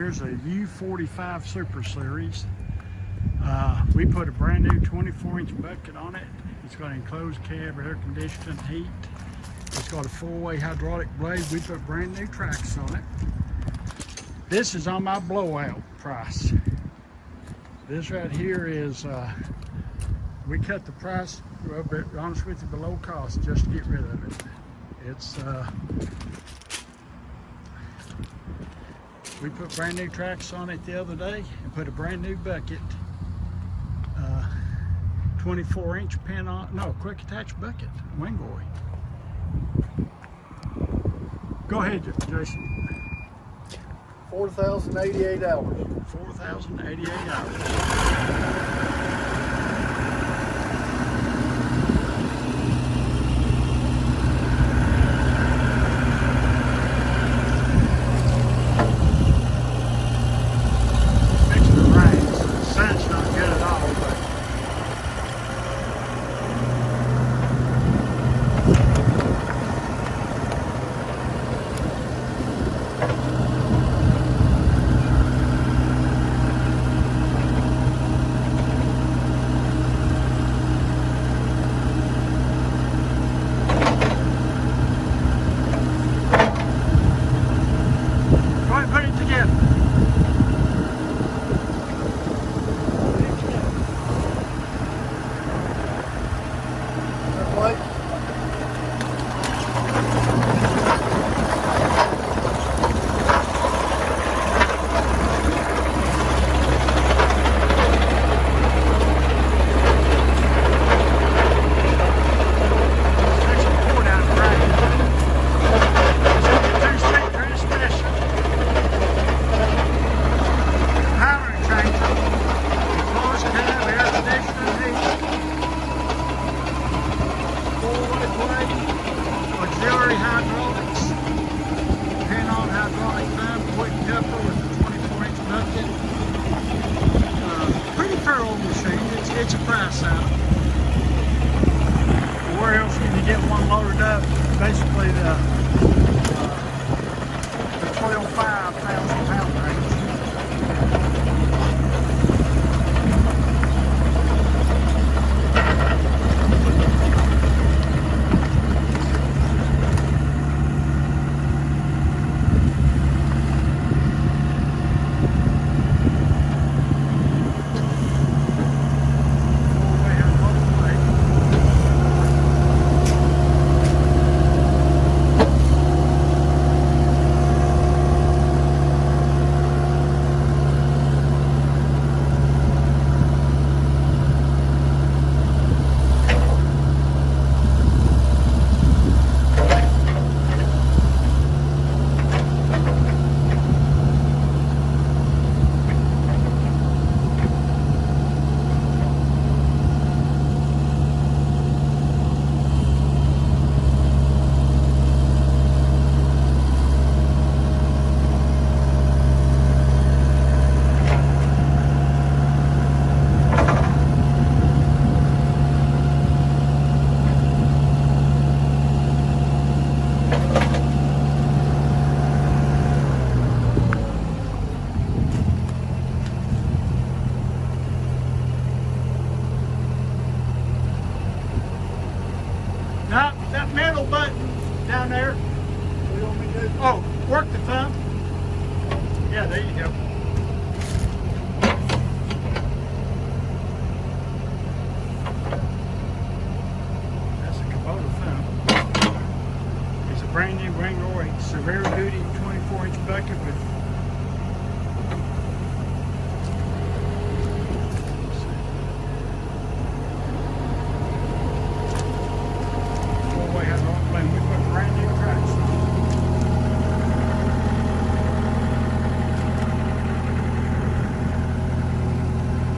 Here's a U45 Super Series. We put a brand new 24-inch bucket on it. It's got an enclosed cab, air conditioning, heat. It's got a four-way hydraulic blade. We put brand new tracks on it. This is on my blowout price. This right here is, we cut the price, well, to be honest with you, below cost just to get rid of it. It's, we put brand new tracks on it the other day and put a brand new bucket, 24-inch pin on, no, quick attach bucket, Wingory. Go ahead, Jason. 4,088 hours. 4,088 hours. Hydraulics, pin on hydraulic thumb, quick coupler with a 24-inch bucket. Pretty thorough machine. It's a price out. Where else can you get one loaded up? Basically the 12,500 pound range. Now, that middle button down there. What do you want me to do? Oh, work the thumb. Yeah, there you go. That's a KUBOTA thumb. It's a brand new Wingory severe duty 24-inch bucket with